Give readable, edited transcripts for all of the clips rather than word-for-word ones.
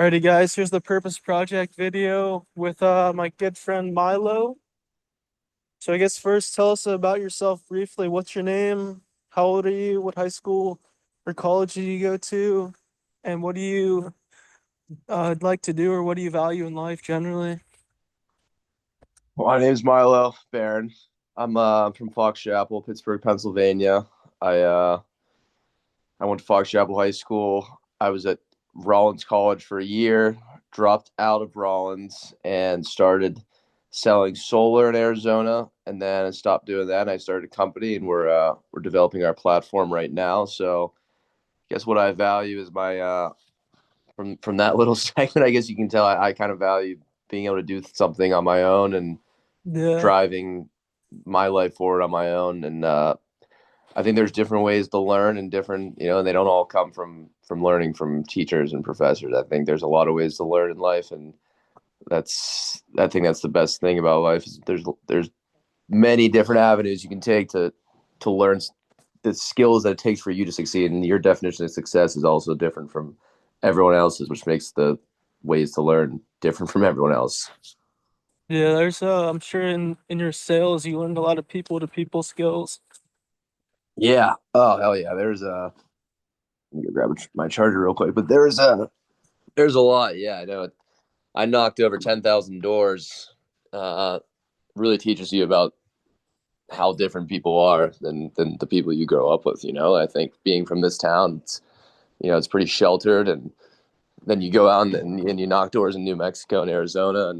Alrighty, guys, here's the Purpose Project video with my good friend Milo. So I guess first tell us about yourself briefly. What's your name? How old are you? What high school or college did you go to? And what do you like to do or what do you value in life generally? My name's Milo Barron. I'm from Fox Chapel, Pittsburgh, Pennsylvania. I uh I went to Fox Chapel High School. I was at Rollins College for a year, dropped out of Rollins and started selling solar in Arizona, and then I stopped doing that and I started a company, and we're developing our platform right now. So I guess what I value is my from that little segment, I guess you can tell I kind of value being able to do something on my own and Yeah. driving my life forward on my own. And I think there's different ways to learn, and different, and they don't all come from learning from teachers and professors. I think there's a lot of ways to learn in life, and I think that's the best thing about life is there's many different avenues you can take to learn the skills that it takes for you to succeed. And your definition of success is also different from everyone else's, which makes the ways to learn different from everyone else. Yeah, there's I'm sure in your sales you learned a lot of people to people skills. Yeah. Oh hell yeah. Let me grab my charger real quick. But there's a lot. Yeah, I know. I knocked over 10,000 doors. Really teaches you about how different people are than the people you grow up with. I think being from this town, it's pretty sheltered, and then you go out and you knock doors in New Mexico and Arizona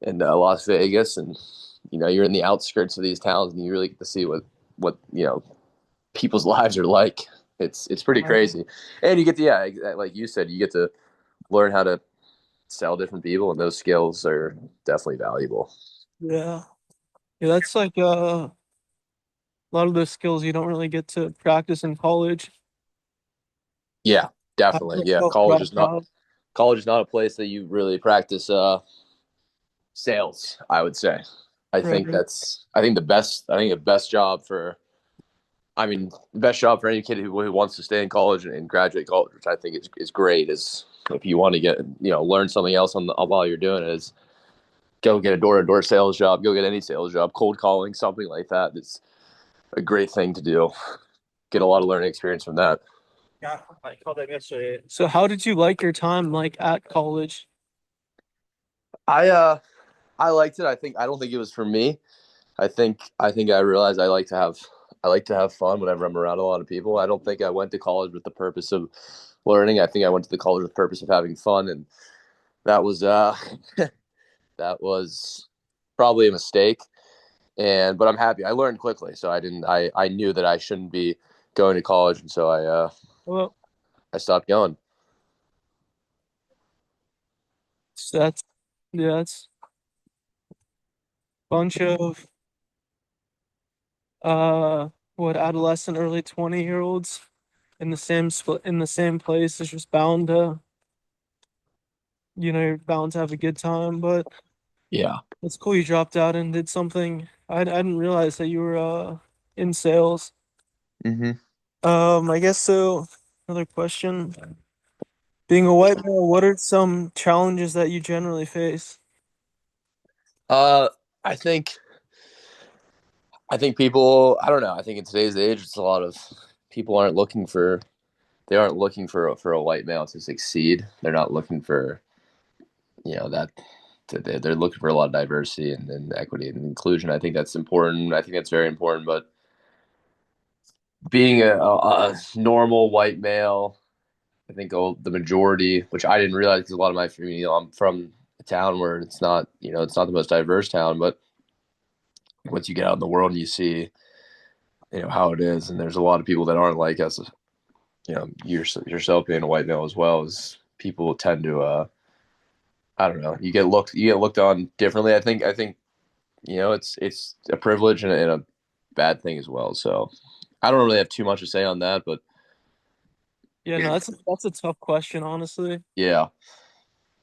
and Las Vegas, and you're in the outskirts of these towns, and you really get to see what people's lives are like. It's pretty crazy, and you get to, yeah, like you said, you get to learn how to sell different people, and those skills are definitely valuable. Yeah. Yeah, that's like a lot of those skills you don't really get to practice in college. Yeah, I definitely. Yeah, myself dropped out. college is not a place that you really practice sales, I would say. Right. I think the best job for the best job for any kid who wants to stay in college and graduate college, which I think is great, is if you want to get, learn something else while you're doing it, is go get a door-to-door sales job, go get any sales job, cold calling, something like that. It's a great thing to do. Get a lot of learning experience from that. Yeah, I called them yesterday. So how did you like your time like at college? I uh I liked it. I don't think it was for me. I think I realized I like to have fun whenever I'm around a lot of people. I don't think I went to college with the purpose of learning. I think I went to the college with the purpose of having fun, and that was that was probably a mistake. But I'm happy. I learned quickly, so I knew that I shouldn't be going to college, and so Well, I stopped going. that's yeah, that's a bunch of uh what adolescent early 20-year-olds in the same in the same place is just bound to, you're bound to have a good time, but Yeah. it's cool you dropped out and did something. I didn't realize that you were in sales. hmm I guess so. Another question. Being a white male, what are some challenges that you generally face? Uh, I think I think people. I don't know. I think in today's age, it's a lot of people aren't looking for a white male to succeed. They're not looking for that. They're looking for a lot of diversity and equity and inclusion. I think that's important. I think that's very important. But being a normal white male, I think the majority, which I didn't realize because a lot of my, I'm from a town where it's not the most diverse town, but once you get out in the world and you see, how it is, and there's a lot of people that aren't like us, yourself being a white male as well, as people tend to, I don't know, you get looked on differently. I think, it's a privilege and a bad thing as well. So I don't really have too much to say on that, but Yeah, no, that's a tough question, honestly. yeah,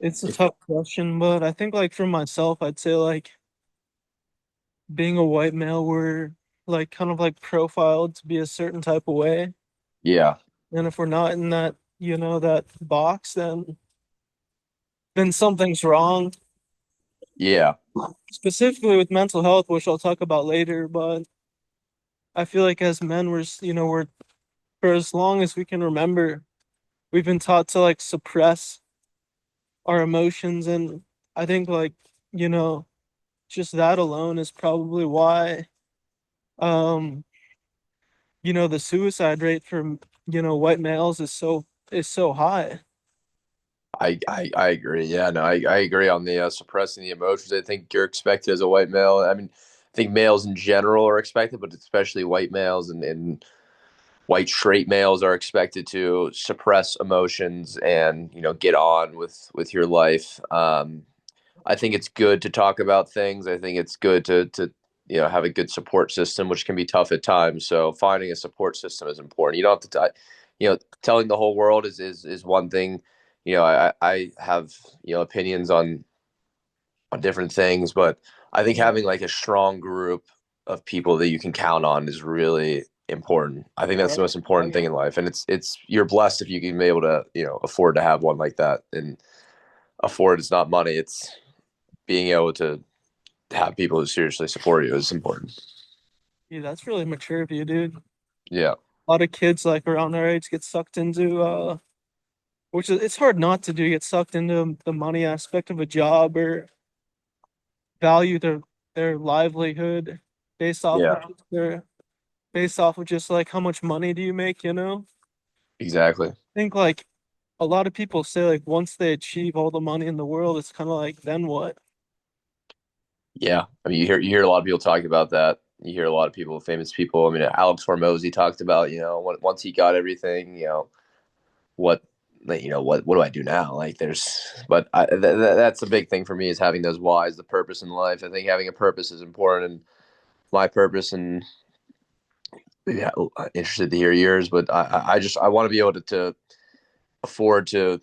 It's a if, tough question, but I think like for myself, I'd say like being a white male, we're like kind of like profiled to be a certain type of way. yeah, And if we're not in that, that box, then then something's wrong. Yeah, Specifically with mental health, which I'll talk about later, but I feel like as men, we're for as long as we can remember, we've been taught to like suppress our emotions, and I think like, you know, just that alone is probably why um, the suicide rate for, white males is so high. I agree. Yeah, no, I agree on the suppressing the emotions. I think you're expected as a white male. I mean, I think males in general are expected, but especially white males and white straight males are expected to suppress emotions and get on with your life. I think it's good to talk about things. I think it's good to have a good support system, which can be tough at times. So finding a support system is important. You don't have to, telling the whole world is one thing. I have opinions on different things, but I think having like a strong group of people that you can count on is really important. I think that's the most important thing in life, and it's you're blessed if you can be able to afford to have one like that. And afford is not money; it's being able to have people who seriously support you is important. Yeah, that's really mature of you, dude. Yeah, A lot of kids like around our age get sucked into which is it's hard not to do, get sucked into the money aspect of a job or value their livelihood based off of yeah, their based off of just like how much money do you make, you know? exactly. I think like a lot of people say like once they achieve all the money in the world, it's kind of like then what? Yeah, I mean, you hear a lot of people talk about that. You hear a lot of people, famous people. I mean, Alex Hormozy talked about once he got everything, what like, what do I do now? Like but that's the big thing for me is having those whys, the purpose in life. I think having a purpose is important, and my purpose, and yeah, interested to hear yours, but I want to be able to afford to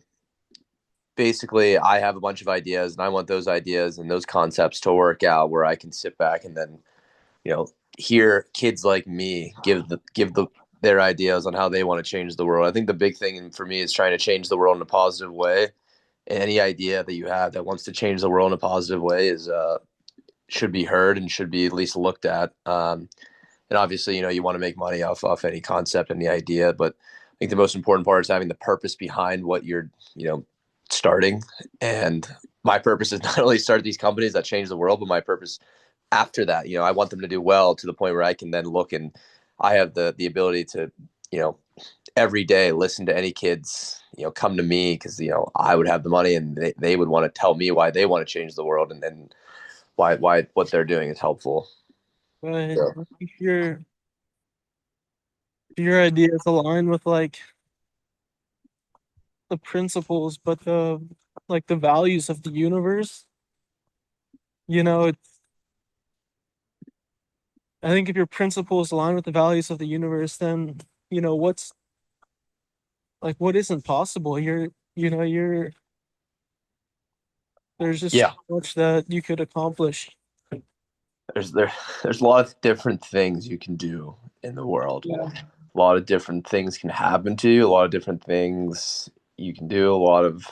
basically I have a bunch of ideas and I want those ideas and those concepts to work out where I can sit back and then you know hear kids like me give their ideas on how they want to change the world. I think the big thing for me is trying to change the world in a positive way. And any idea that you have that wants to change the world in a positive way is should be heard and should be at least looked at. And obviously, you want to make money off any concept, any idea, but I think the most important part is having the purpose behind what you're starting. And my purpose is not only start these companies that change the world, but my purpose after that, I want them to do well to the point where I can then look and I have the ability to, you know, every day listen to any kids, come to me because, I would have the money and they would want to tell me why they want to change the world and then why what they're doing is helpful. But So, if your ideas align with like the principles, but the values of the universe, you know, I think if your principles align with the values of the universe, then what's like what isn't possible. There's just so yeah, much that you could accomplish. there's there there's a lot of different things you can do in the world. Yeah. A lot of different things can happen to you. A lot of different things you can do. A lot of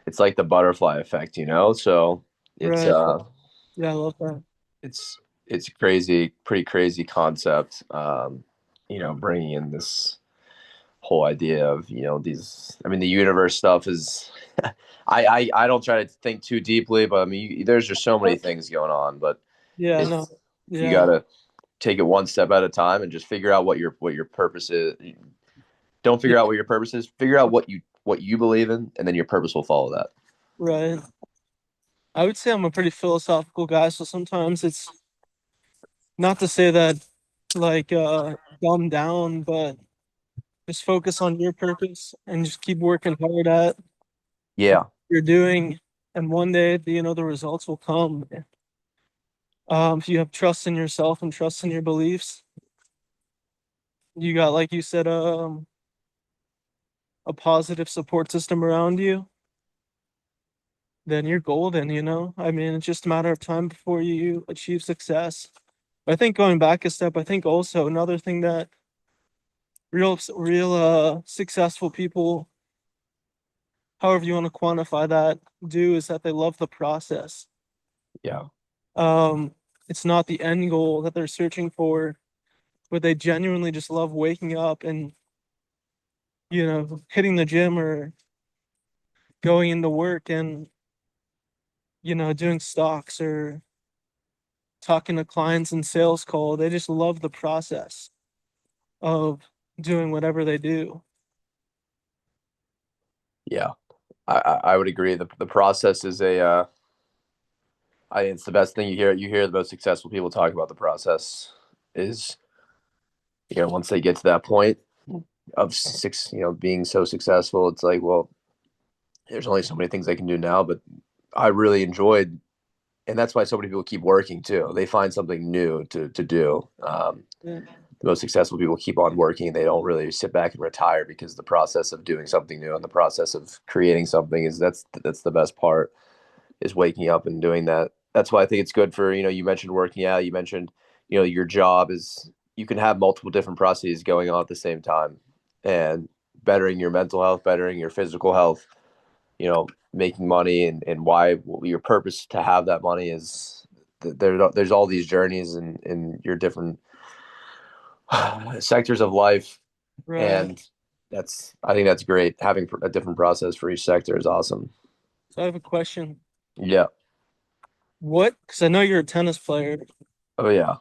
it's like the butterfly effect, So it's Right. Yeah, I love that. it's it's a crazy, pretty crazy concept. Bringing in this whole idea of these. I mean, the universe stuff is. I don't try to think too deeply, but I mean, there's just so many things going on. But Yeah, it's no. you Yeah. gotta take it one step at a time and just figure out what your purpose is. Don't Yeah, figure out what your purpose is. Figure out what you believe in, and then your purpose will follow that. right. I would say I'm a pretty philosophical guy, so sometimes it's not to say that like dumb down, but just focus on your purpose and just keep working hard at what Yeah, you're doing, and one day the results will come. If you have trust in yourself and trust in your beliefs, you got, like you said, a positive support system around you, then you're golden. I mean, it's just a matter of time before you achieve success. I think going back a step, I think also another thing that real successful people however you want to quantify that, do is that they love the process. Yeah. Um, it's not the end goal that they're searching for, but they genuinely just love waking up and, hitting the gym or going into work and, doing stocks or talking to clients in sales call. They just love the process of doing whatever they do. Yeah. I would agree. The process is I think it's the best thing you hear. You hear the most successful people talk about the process is, once they get to that point of being so successful, it's like, well, there's only so many things I can do now, but I really enjoyed, and that's why so many people keep working too. They find something new to do. Yeah. The most successful people keep on working. They don't really sit back and retire because the process of doing something new and the process of creating something that's the best part is waking up and doing that. That's why I think it's good for, you mentioned working out, you mentioned, your job is you can have multiple different processes going on at the same time and bettering your mental health, bettering your physical health, making money and why your purpose to have that money is there's all these journeys in your different sectors of life. Right. And I think that's great. Having a different process for each sector is awesome. So I have a question. Yeah. Because I know you're a tennis player. Oh yeah.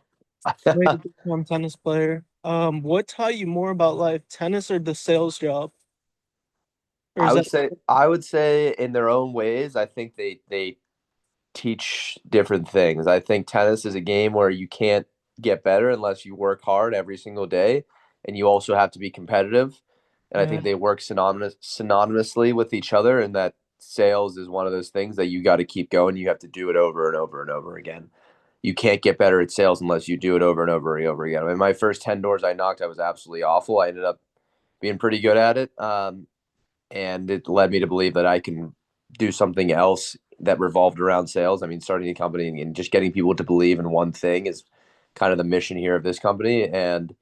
I know you're a big time tennis player. What taught you more about life, tennis or the sales job? Or is that I would say in their own ways, I think they teach different things. I think tennis is a game where you can't get better unless you work hard every single day, and you also have to be competitive. And I think right? they work synonymously with each other, and that sales is one of those things that you got to keep going. You have to do it over and over and over again. You can't get better at sales unless you do it over and over and over again. I mean, my first 10 doors I knocked, I was absolutely awful. I ended up being pretty good at it. And it led me to believe that I can do something else that revolved around sales. I mean, starting a company and just getting people to believe in one thing is kind of the mission here of this company. And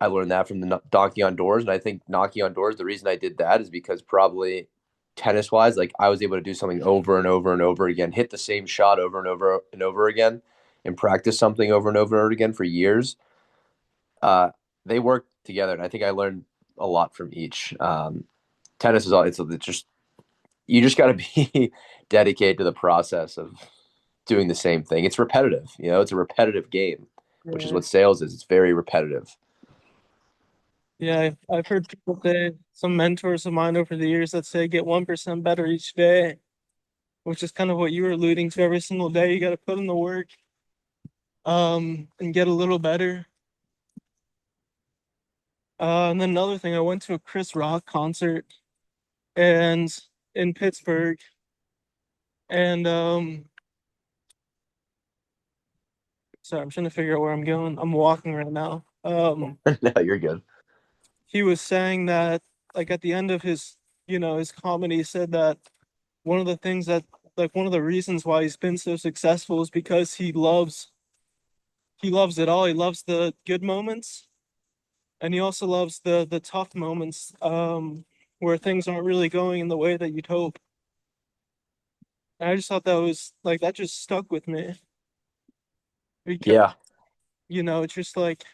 I learned that from the knocking on doors. And I think knocking on doors, the reason I did that is because probably tennis wise, like I was able to do something over and over and over again, hit the same shot over and over and over again, and practice something over and over and over again for years. Uh, they work together, and I think I learned a lot from each. Tennis is all it's just you just got to be dedicated to the process of doing the same thing. It's repetitive, it's a repetitive game, which is Right. what sales is. It's very repetitive. Yeah, I've heard people say, some mentors of mine over the years that say get 1% better each day, which is kind of what you were alluding to. Every single day, you got to put in the work, and get a little better. And then another thing, I went to a Chris Rock concert and in Pittsburgh, and sorry, I'm trying to figure out where I'm going. I'm walking right now. No, you're good. He was saying that, like, at the end of his comedy, he said that one of the things that, like, one of the reasons why he's been so successful is because he loves it all. He loves the good moments, and he also loves the tough moments, where things aren't really going in the way that you'd hope. And I just thought that was like, that just stuck with me because, Yeah, it's just like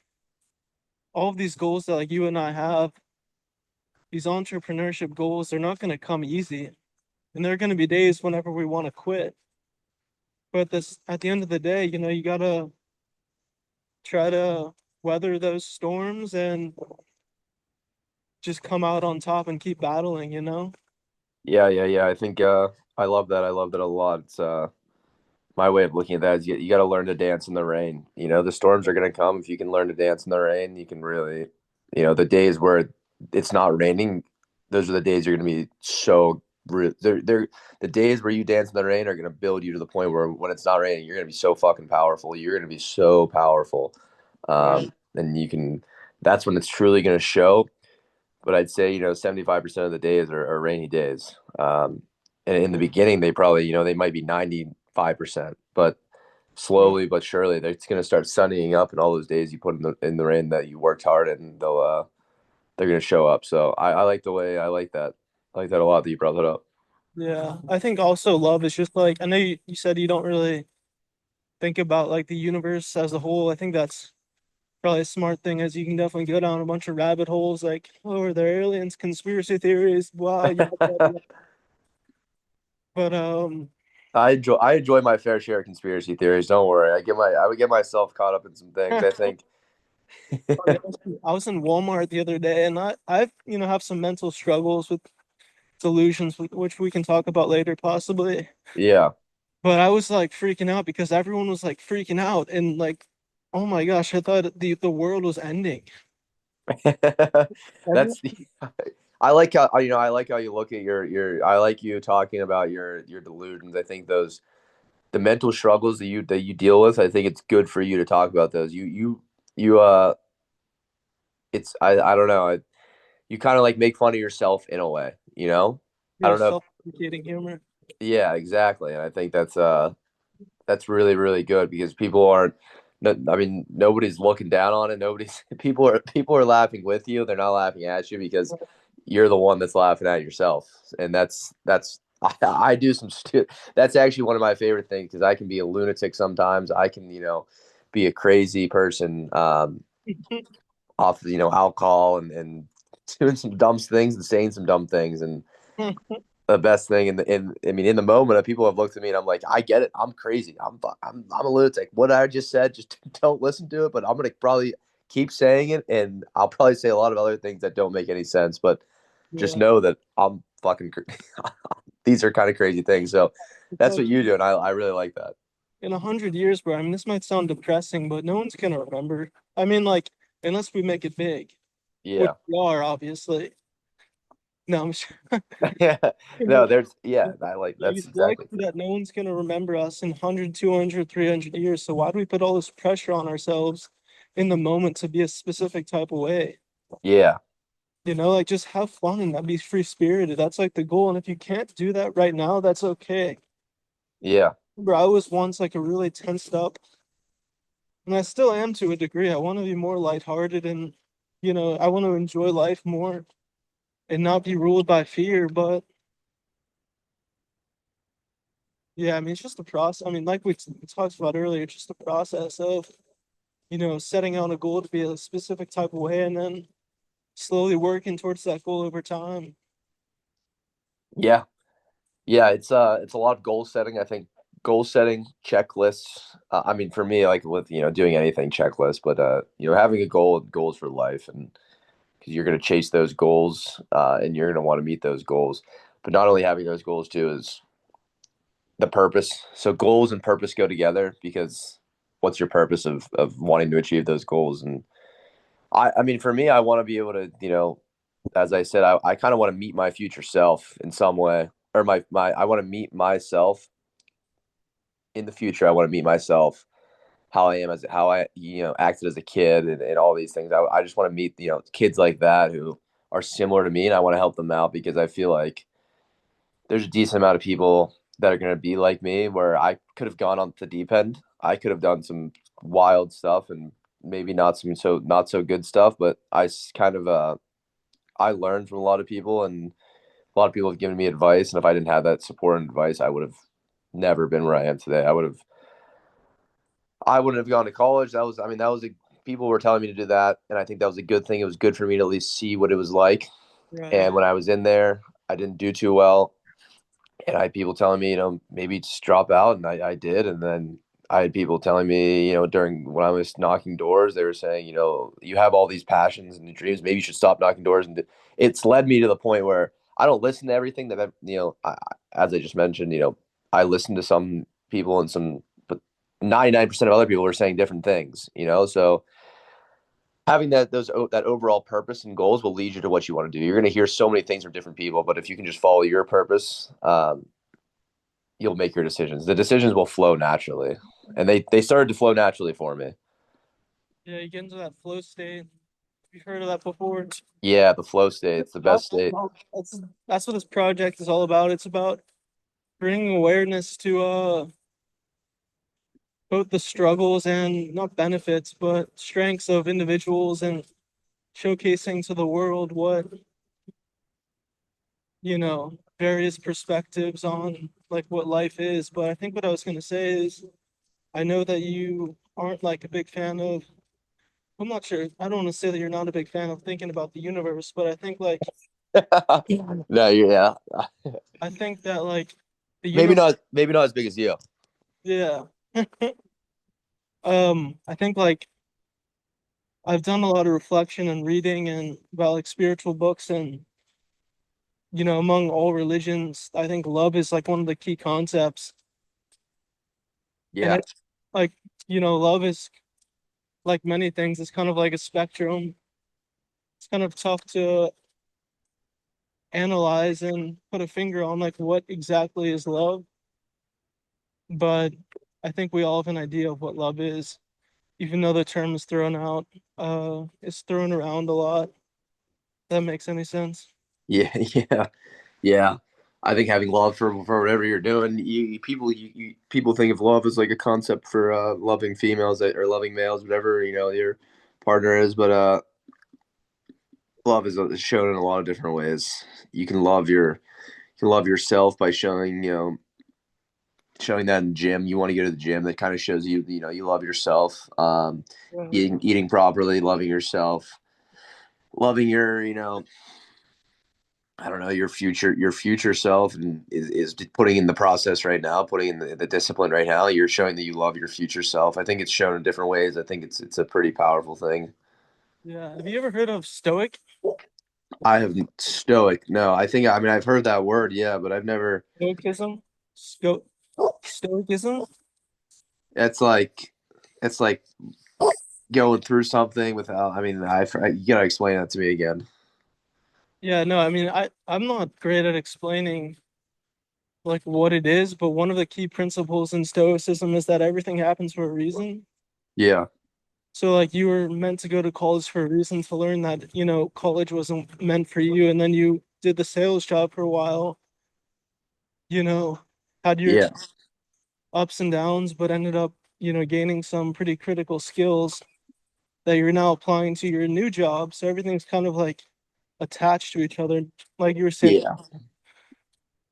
all of these goals that, like, you and I have, these entrepreneurship goals, they're not going to come easy. And there are going to be days whenever we want to quit. But this, at the end of the day, you gotta try to weather those storms and just come out on top and keep battling. yeah. I think I love that. I love that a lot. It's my way of looking at that is you got to learn to dance in the rain. The storms are going to come. If you can learn to dance in the rain, you can really, the days where it's not raining, those are the days you're going to be so. They're the days where you dance in the rain are going to build you to the point where when it's not raining, you're going to be so fucking powerful. You're going to be so powerful, Right. and you can. That's when it's truly going to show. But I'd say 75% of the days are rainy days. And in the beginning, they probably they might be 95%, but Right. slowly but surely, it's going to start sunnying up, and all those days you put in the rain that you worked hard, and they're going to show up. So I like the way I like that. I like that a lot that you brought that up. Yeah, I think also love is just like I know you said you don't really think about like the universe as a whole. I think that's probably a smart thing as you can definitely go down a bunch of rabbit holes like, oh, are there aliens, conspiracy theories, wow, yeah, yeah, yeah. But I enjoy my fair share of conspiracy theories. Don't worry. I would get myself caught up in some things. I think. oh, yeah, I was in Walmart the other day and I've have some mental struggles with delusions, which we can talk about later possibly. Yeah. But I was like freaking out because everyone was like freaking out and like, oh my gosh, I thought the world was ending. That's Everyone, the I like how I like how you look at your I like you talking about your delusions. I think those the mental struggles that you deal with, I think it's good for you to talk about those. You it's I don't know. You kind of like make fun of yourself in a way, you know? I yeah, don't know if, self-deprecating humor. yeah, exactly. And I think that's really really good because people aren't no, I mean nobody's looking down on it. Nobody's people are laughing with you. They're not laughing at you because you're the one that's laughing at yourself. And that's I do some that's actually one of my favorite things because I can be a lunatic sometimes. I can, be a crazy person off of, alcohol and doing some dumb things and saying some dumb things and the best thing in the moment people have looked at me and I'm like, I get it. I'm crazy. I'm a lunatic. What I just said, just don't listen to it. But I'm gonna probably keep saying it, and I'll probably say a lot of other things that don't make any sense. But just Yeah, know that I'm fucking. These are kind of crazy things. So it's that's like what you do, and I really like that. in 100 years, bro. I mean, this might sound depressing, but no one's gonna remember. I mean, like, unless we make it big, which Yeah, we are, obviously. No, I'm sure. yeah. No, Like, there's I like that's it's likely exactly. that no one's gonna remember us in 100, 200, 300 years. So why do we put all this pressure on ourselves in the moment to be a specific type of way? Yeah, Like just have fun and be free spirited. That's like the goal. And if you can't do that right now, that's okay. yeah, Remember, I was once like a really tensed up, and I still am to a degree. I want to be more lighthearted and, I want to enjoy life more and not be ruled by fear. But yeah, I mean, it's just a process. I mean, like we talked about earlier, it's just a process of, setting out a goal to be a specific type of way and then slowly working towards that goal over time. yeah. Yeah, it's a lot of goal setting. I think goal setting checklists. I mean, for me, like with doing anything checklist, but having a goals for life, and because you're going to chase those goals, and you're going to want to meet those goals. But not only having those goals too is the purpose. So goals and purpose go together because what's your purpose of wanting to achieve those goals? And I mean, for me, I want to be able to as I said, I kind of want to meet my future self in some way, or my I want to meet myself in the future. I want to meet myself how I am as how I acted as a kid and all these things. I just want to meet kids like that who are similar to me, and I want to help them out because I feel like there's a decent amount of people that are going to be like me where I could have gone on the deep end. I could have done some wild stuff and maybe not so good stuff, but kind of I learned from a lot of people, and a lot of people have given me advice. And if I didn't have that support and advice, I would have never been where I am today. I wouldn't have gone to college. I mean, that was people were telling me to do that, and I think that was a good thing. It was good for me to at least see what it was like. Right. And when I was in there, I didn't do too well, and I had people telling me, maybe just drop out, and I did. And then I had people telling me, during when I was knocking doors, they were saying, you have all these passions and dreams. Maybe you should stop knocking doors. And it's led me to the point where I don't listen to everything that as I just mentioned, I listen to some people and some, but 99% of other people are saying different things. So having that overall purpose and goals will lead you to what you want to do. You're going to hear so many things from different people, but if you can just follow your purpose, you'll make your decisions. The decisions will flow naturally, and they started to flow naturally for me. Yeah, you get into that flow state. You've heard of that before. Yeah, the flow state, it's the best state. That's what this project is all about. It's about bringing awareness to both the struggles and not benefits, but strengths of individuals and showcasing to the world what various perspectives on like what life is. But I think what I was gonna say is I know that you aren't like a big fan of, I'm not sure. I don't want to say that you're not a big fan of thinking about the universe, but I think like No, yeah, I think that like the maybe universe, not. Maybe not as big as you. yeah. I think like I've done a lot of reflection and reading and about like spiritual books and among all religions, I think love is like one of the key concepts. And Yeah, it like, love is like many things, it's kind of like a spectrum. It's kind of tough to analyze and put a finger on like what exactly is love, but I think we all have an idea of what love is, even though the term is thrown out, it's thrown around a lot. That makes any sense? yeah, yeah, yeah. I think having love for whatever you're doing, people think of love as like a concept for loving females or loving males, whatever your partner is. But love is shown in a lot of different ways. You can love yourself by showing that in the gym. You want to go to the gym. That kind of shows you love yourself. Yeah, Eating properly, loving yourself, loving your I don't know your future self, and is putting in the process right now, putting in the discipline right now. You're showing that you love your future self. I think it's shown in different ways. I think it's a pretty powerful thing. yeah. Have you ever heard of Stoic? I have stoic. No, I mean I've heard that word, yeah, but I've never. Stoicism? Stoicism? It's like it's like going through something without. I mean, you gotta explain that to me again. Yeah, no, I mean, I'm not great at explaining like what it is, but one of the key principles in Stoicism is that everything happens for a reason. Yeah, So like you were meant to go to college for a reason to learn that, college wasn't meant for you, and then you did the sales job for a while, you know, had your yeah, ups and downs, but ended up, gaining some pretty critical skills that you're now applying to your new job. So everything's kind of like attached to each other, like you were saying, yeah,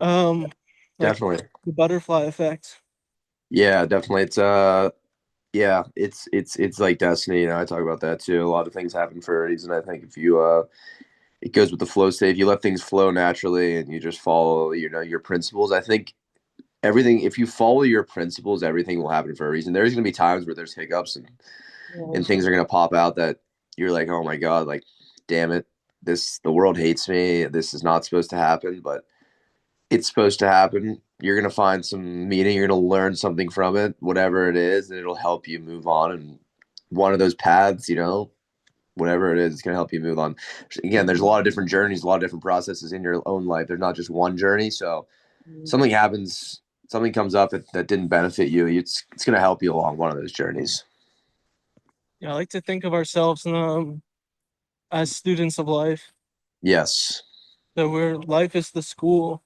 um, like definitely. the butterfly effect. Yeah, definitely. Yeah, it's like destiny. I talk about that too. A lot of things happen for a reason. I think if you it goes with the flow state. If you let things flow naturally and you just follow, your principles. I think everything. If you follow your principles, everything will happen for a reason. There's gonna be times where there's hiccups and Yeah, things are gonna pop out that you're like, oh my god, like, damn it, the world hates me. This is not supposed to happen, but it's supposed to happen. You're gonna find some meaning. You're gonna learn something from it, whatever it is, and it'll help you move on. And one of those paths, whatever it is, it's gonna help you move on. Again, there's a lot of different journeys, a lot of different processes in your own life. There's not just one journey. So something happens, something comes up that didn't benefit you. It's gonna help you along one of those journeys. yeah. I like to think of ourselves as students of life. Yes. That where life is the school,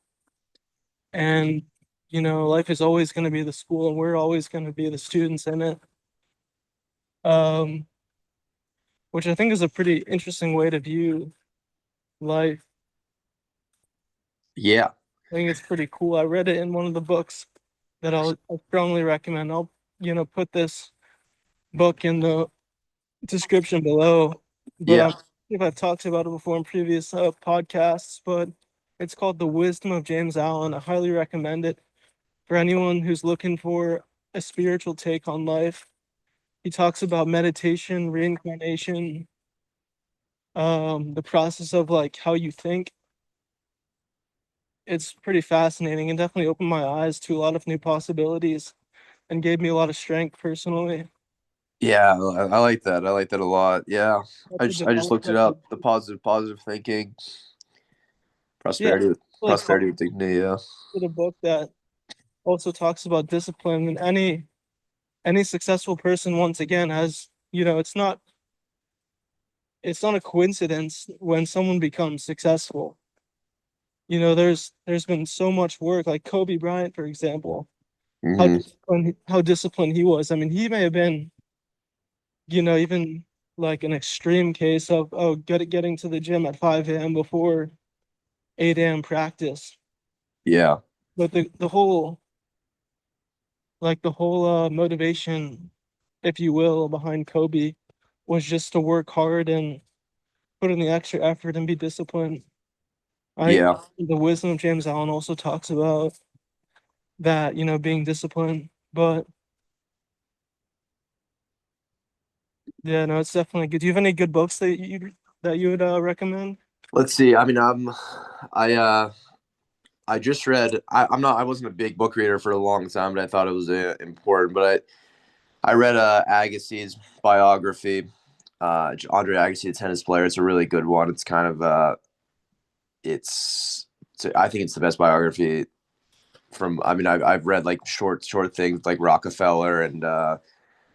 and life is always going to be the school, and we're always going to be the students in it. Um, which I think is a pretty interesting way to view life. Yeah. I think it's pretty cool. I read it in one of the books that I'll strongly recommend. I'll, put this book in the description below. But Yeah. if I've talked about it before in previous podcasts, but it's called The Wisdom of James Allen. I highly recommend it for anyone who's looking for a spiritual take on life. He talks about meditation, reincarnation, the process of like how you think. It's pretty fascinating and definitely opened my eyes to a lot of new possibilities and gave me a lot of strength personally. Yeah, I like that. I like that a lot. Yeah, I To just develop looked it like up. The positive thinking, yeah, prosperity with like prosperity with dignity. Yeah. a book that also talks about discipline, and any successful person once again has, it's not a coincidence when someone becomes successful. There's been so much work, like Kobe Bryant, for example, Hmm. how disciplined he was. I mean, he may have been, even like an extreme case of getting to the gym at 5 a.m. before 8 a.m. practice. Yeah. But the whole motivation, if you will, behind Kobe was just to work hard and put in the extra effort and be disciplined. I think Yeah. the wisdom of James Allen also talks about that, being disciplined. But yeah, no, it's definitely good. Do you have any good books that you would recommend? Let's see. I mean, I I just read. I wasn't a big book reader for a long time, but I thought it was important. But I read Agassi's biography. Andre Agassi, the tennis player. It's a really good one. It's kind of I think it's the best biography from. I mean, I've read like short things like Rockefeller and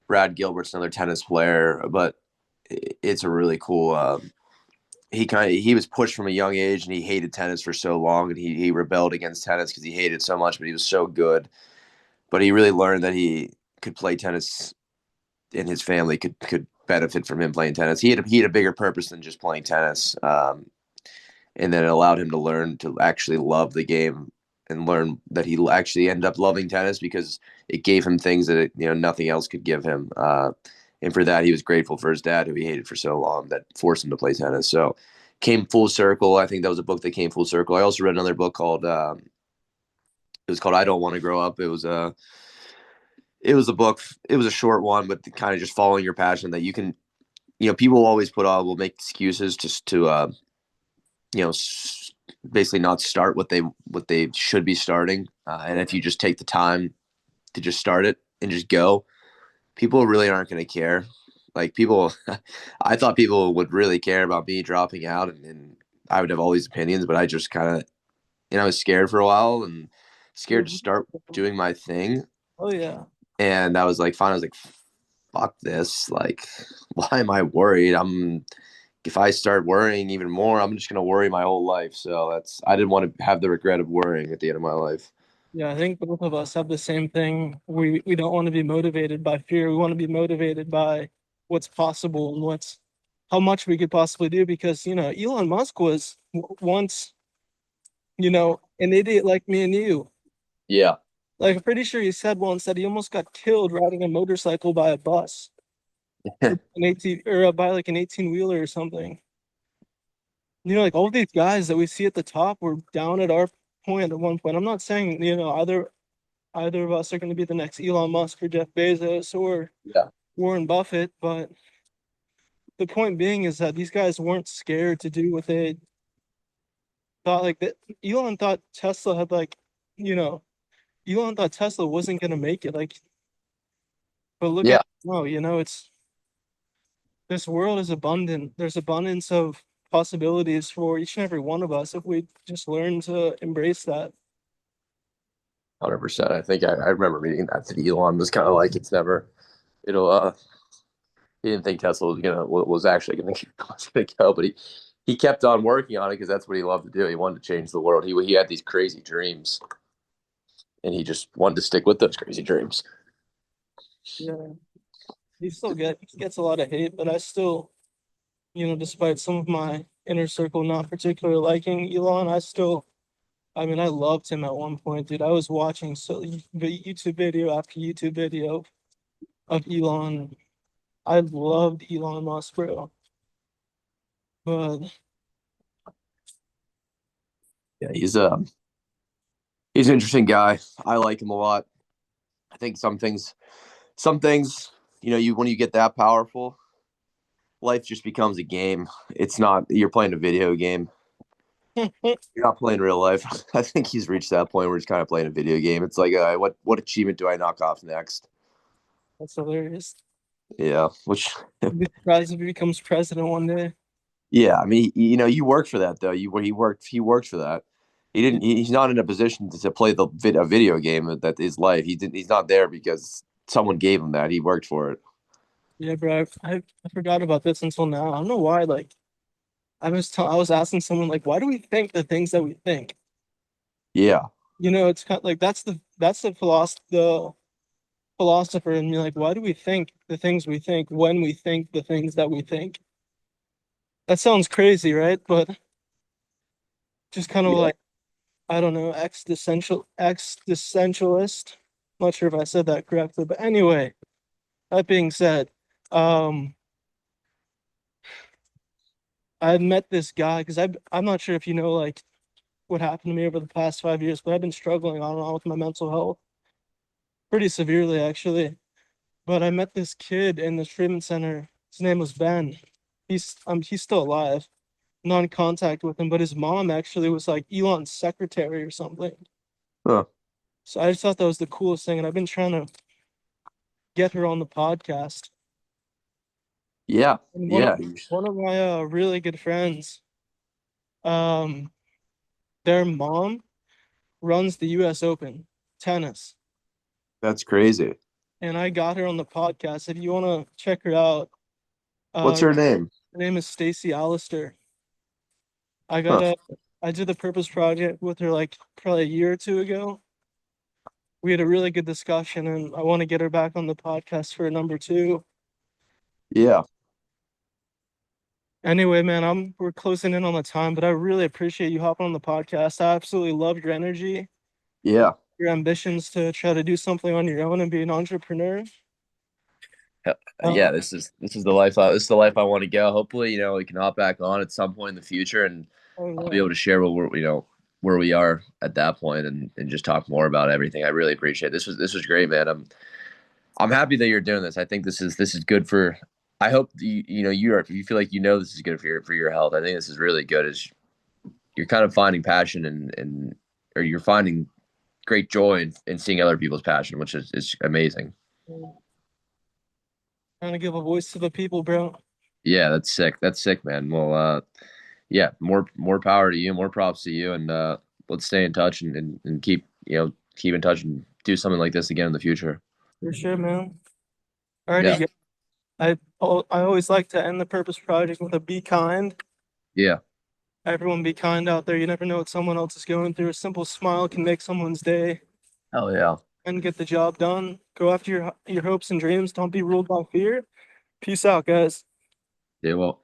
Brad Gilbert's another tennis player, but it's a really cool. He was pushed from a young age and he hated tennis for so long and he rebelled against tennis because he hated it so much, but he was so good. But he really learned that he could play tennis and his family could benefit from him playing tennis. He had a bigger purpose than just playing tennis, and then it allowed him to learn to actually love the game and learn that he actually ended up loving tennis because it gave him things that nothing else could give him. And for that, he was grateful for his dad, who he hated for so long, that forced him to play tennis. So came full circle. I think that was a book that came full circle. I also read another book called it was called I Don't Want to Grow Up. It was a book. It was a short one, but kind of just following your passion that you can. People always will make excuses just to you know basically not start what they should be starting. And if you just take the time to just start it and just go, people really aren't going to care. Like people, I thought people would really care about me dropping out, and I would have all these opinions, but I just kind of, I was scared for a while and scared to start doing my thing. Oh yeah. And I was like, fine. I was like, fuck this. Like, why am I worried? If I start worrying even more, I'm just gonna worry my whole life. So I didn't want to have the regret of worrying at the end of my life. Yeah, I think both of us have the same thing. We don't want to be motivated by fear. We want to be motivated by what's possible and how much we could possibly do because, Elon Musk was once, an idiot like me and you. Yeah. Like I'm pretty sure he said once that he almost got killed riding a motorcycle by a bus or an 18 or by like an 18 wheeler or something. Like all these guys that we see at the top were down at our point at one point. I'm not saying, either of us are going to be the next Elon Musk or Jeff Bezos or Yeah. Warren Buffett, but the point being is that these guys weren't scared to do what they thought. Like that, Elon thought Tesla had you know, Elon thought Tesla wasn't going to make it. But look Yeah. at no, it's this world is abundant. There's abundance of possibilities for each and every one of us if we just learn to embrace that. 100%. I think I remember reading that Elon was kind of like it'll he didn't think Tesla was actually gonna go, but he kept on working on it because that's what he loved to do. He wanted to change the world. He had these crazy dreams, and he just wanted to stick with those crazy dreams. Yeah, he gets a lot of hate, but I still, despite some of my inner circle not particularly liking Elon, I mean, I loved him at one point, dude. I was watching YouTube video after YouTube video of Elon. I loved Elon Musk, bro. But Yeah, he's an interesting guy. I like him a lot. I think some things, you when you get that powerful, life just becomes a game. It's not you're playing a video game. You're not playing real life. I think he's reached that point where he's kind of playing a video game. It's like, what achievement do I knock off next? that's hilarious. Yeah, which I'd be surprised if he becomes president one day. yeah, I mean, you work for that though. He worked for that. He didn't. He's not in a position to play a video game that is life. He's not there because someone gave him that. He worked for it. Yeah, bro. I forgot about this until now. I don't know why. Like I was asking someone like, why do we think the things that we think? Yeah, It's kind of like that's the philosopher in me. Like, why do we think the things we think when we think the things that we think? That sounds crazy, right? But just kind of Yeah. like, I don't know, existentialist. Not sure if I said that correctly, but anyway, that being said, um, I met this guy because I'm not sure if you know like what happened to me over the past 5 years, but I've been struggling on and on with my mental health pretty severely actually. But I met this kid in the treatment center. His name was Ben. He's still alive. Not in contact with him, but his mom actually was like Elon's secretary or something. Huh. So I just thought that was the coolest thing, and I've been trying to get her on the podcast. Yeah. And Yeah. one of my really good friends, um, their mom runs the U.S. Open tennis, That's crazy. and I got her on the podcast. If you want to check her out, What's uh, her name? her name is Stacy Allister. I got Huh. a I did the Purpose Project with her like probably a year or two ago. We had a really good discussion, and I want to get her back on the podcast for number two. Yeah. Anyway, man, we're closing in on the time, but I really appreciate you hopping on the podcast. I absolutely love your energy, Yeah. your ambitions to try to do something on your own and be an entrepreneur. Hell, Uh, yeah, this is the life this is the life I want to go. Hopefully, we can hop back on at some point in the future, and oh I'll be yeah, able to share what we're where we are at that point, and just talk more about everything. I really appreciate it. This was great, man. I'm happy that you're doing this. I think this is good for. I hope you feel like this is good for your health. I think this is really good. Is you're kind of finding passion and or you're finding great joy in seeing other people's passion, which is amazing. trying to give a voice to the people, bro. Yeah, that's sick. That's sick, man. Well, yeah, more power to you, more props to you, and let's stay in touch and keep in touch and do something like this again in the future. For sure, man. Yeah, Alrighty, I always like to end the Purpose Project with a be kind. yeah, Everyone be kind out there. You never know what someone else is going through. A simple smile can make someone's day hell yeah. and get the job done. Go after your hopes and dreams. Don't be ruled by fear. Peace out, guys. Yeah, well.